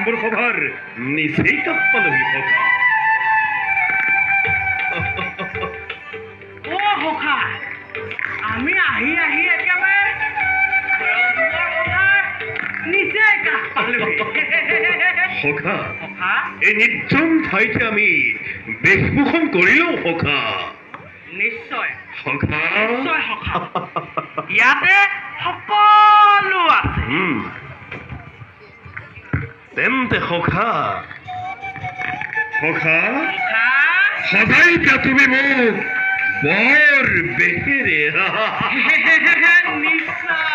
স্বয়ম্বৰ সভাৰ নিচেই কাপ্পালহি সখা ও সখা আমি আহি আহি একেবাৰে স্বয়ম্বৰ সভাৰ নিচেই কাষ পালোহি সখা সখা এই নিৰ্জন ঠাইতে আমি বেশভূষণ কৰিলো সখা নিশ্চয় সখা নিশ্চয় সখা ইয়াতে সকলো আছে তেন্তে সখা সখা সখা সদায় তুমি মোক বৰ বেহেৰে নিশ্চয়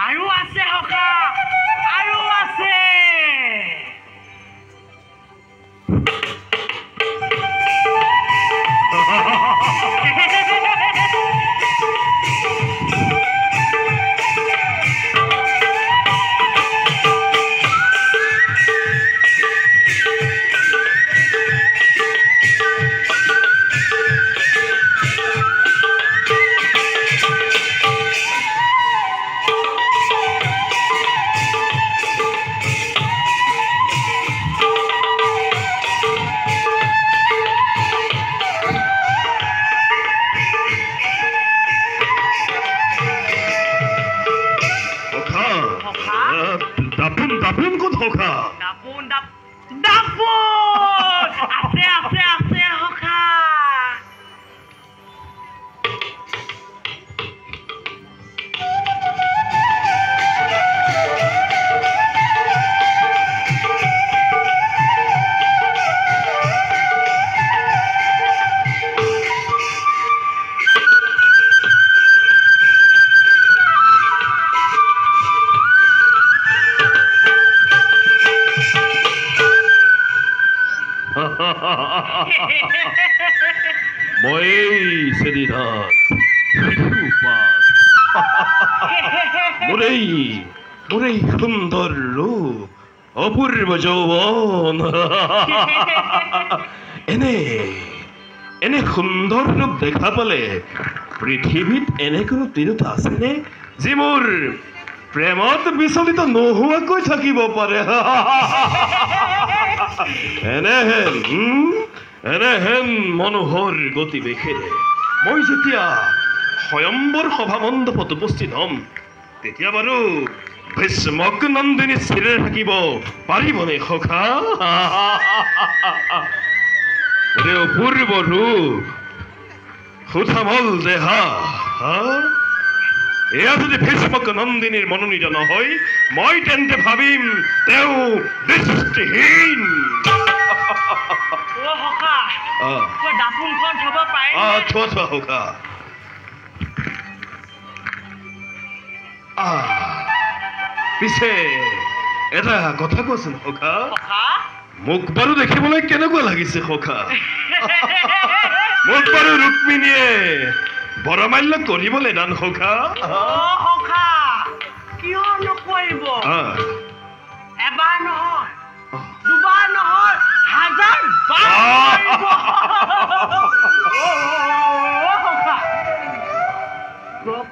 আৰু আছে সখা আৰু আছে দাপোন দাপোন ক'ত সখা দাপোন দাপোন আছে আছে আছে সখা মই শ্ৰীনাথ মোৰ এই সুন্দৰ ৰূপ অপূৰ্ব যৌৱন এনে সুন্দৰ ৰূপ দেখা পালে পৃথিৱীত এনে কোনো তিৰোতা আছেনে যি মোৰ প্ৰেমত বিচলিত নোহোৱাকৈ থাকিব পাৰে এনেহেন মনোহৰ গতিবেশেৰে মই যেতিয়া স্বয়ম্বৰ সভা মণ্ডপত উপস্থিত হ'ম তেতিয়া বাৰু ভীষ্মক নন্দিনী স্থিৰে থাকিব পাৰিবনে সখা অপূৰ্ব ৰূপ সুধামল দেহা এয়া যদি ভীষ্মক নন্দিনীৰ মনোনীত নহয় মই তেন্তে ভাবিম তেওঁ দৃষ্টিহীন দাপোনখন থব পাৰে থোৱা সখা পিছে এটা কথা কোৱাচোন সখা মোক বাৰু দেখিবলৈ কেনেকুৱা লাগিছে সখা মোক বাৰু ৰুক্মিণীয়ে বৰমাল্য কৰিবলৈ দান সখা কিয় নকৰিব এবাৰ নহয় দুবাৰ নহয় হাজাৰ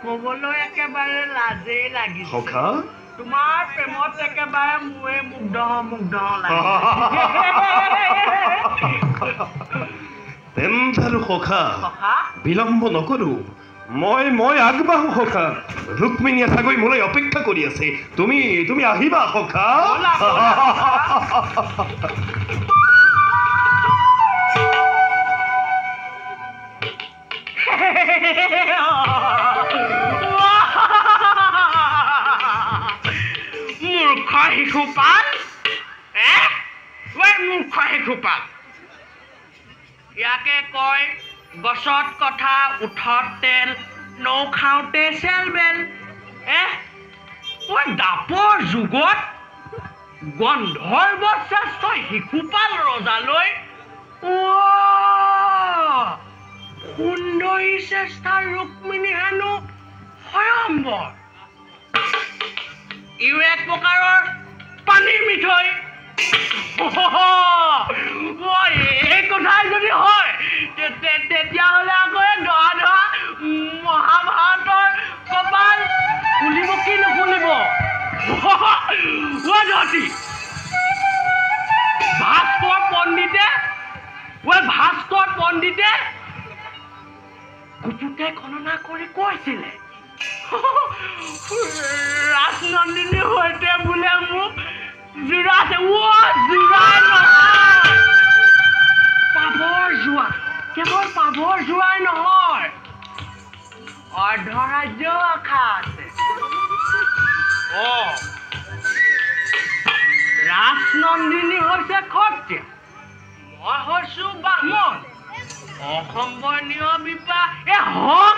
ক'বলৈ একেবাৰে লাজেই লাগিছে সখা তোমাৰ প্ৰেমত একেবাৰে মোৰে মুগ্ধ লাগে তেন্তে আৰু সখা সখা বিলম্ব নকৰো মই আগবাঢ়ো সখা ৰুক্মিণী এঠাগৈ মোলৈ অপেক্ষা কৰি আছে তুমি আহিবা সখা ব'লা, ব'লা, মূৰ্খ শিশুপাল মূৰ্খ শিশুপাল ইয়াকে কয় গছত কথা উঠত তেল নৌ খাওঁতে চেল বেল দাপৰ যুগত গন্ধৰ্ব শ্ৰেষ্ঠ শিশুপাল ৰজালৈ সুন্দৰী শ্ৰেষ্ঠা ৰুক্মিণী হেনো স্বয়ম্বৰ ইও এক প্ৰকাৰৰ পানীৰ মিঠৈ এই কথাই যদি হয় তেতিয়াহ'লে আকৌ ধৰা ধৰা মহাভাৰতৰ কপাল খুলিব কি নুখুলিব ভাস্কৰ পণ্ডিতে কুপুতে গণনা কৰি কৈছিলে ৰাজনন্দিনীৰ সৈতে বোলে মোক জোৰাইছে জোৰাই নহয় পাভৰ জোৱা কেৱল পাভৰ জোৱাই নহয় অৰ্ধৰাজ্য আশা আছে ৰাজনন্দিনী হৈছে ক্ষত্ৰিয় মই হৈছো ব্ৰাহ্মণ অসম্বৰ্ণীয় বিবাহ হওক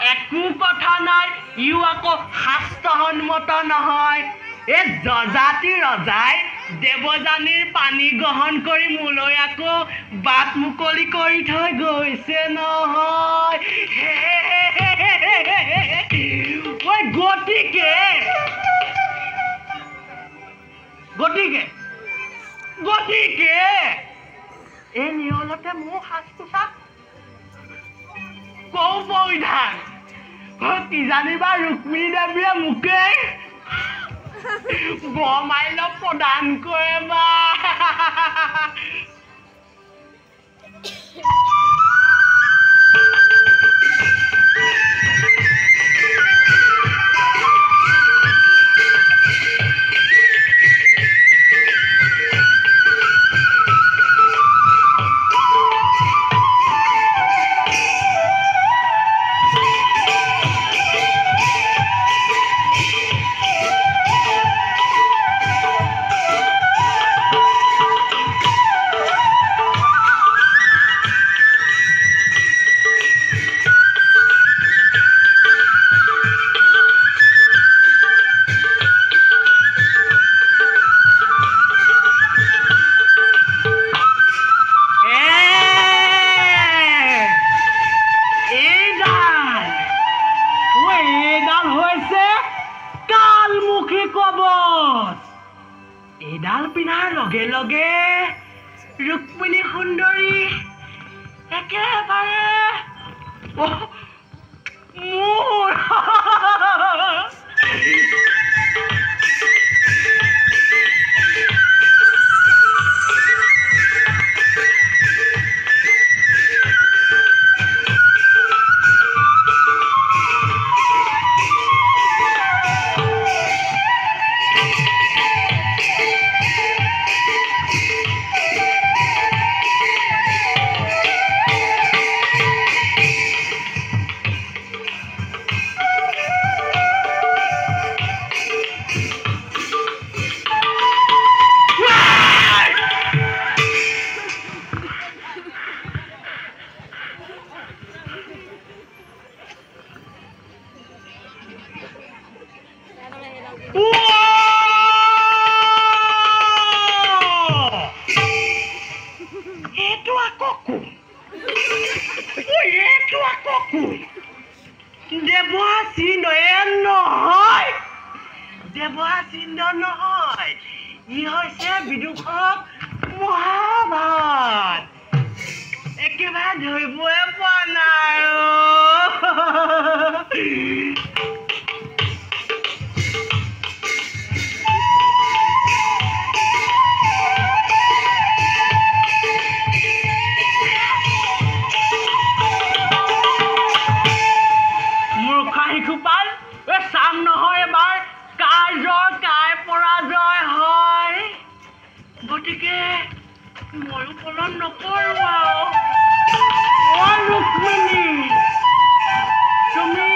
একো কথা নাই ইও আকৌ শাস্ত্ৰসন্মত নহয় এই যজাতি ৰজাই দেৱযানীৰ পানী গ্ৰহণ কৰি মোলৈ আকৌ বাট মুকলি কৰি থৈ গৈছে নহয় গতিকে এই নিয়লতে মোৰ সাজ পোছাক কৌ পৰিধান কিজানিবা ৰুক্মিণী দেৱীয়ে মোকে বৰমাল্য প্ৰদান কৰে বা এডাল পিন্ধাৰ লগে লগে ৰুক্মিণী সুন্দৰী একেবাৰে মোৰ নহয় ই হৈছে বিদুষক মহাভাৰত একেবাৰে ধৰিবই পৰা নাই ময়ো পলন নকৰো আৰু। অ ৰুক্মিণী, তুমি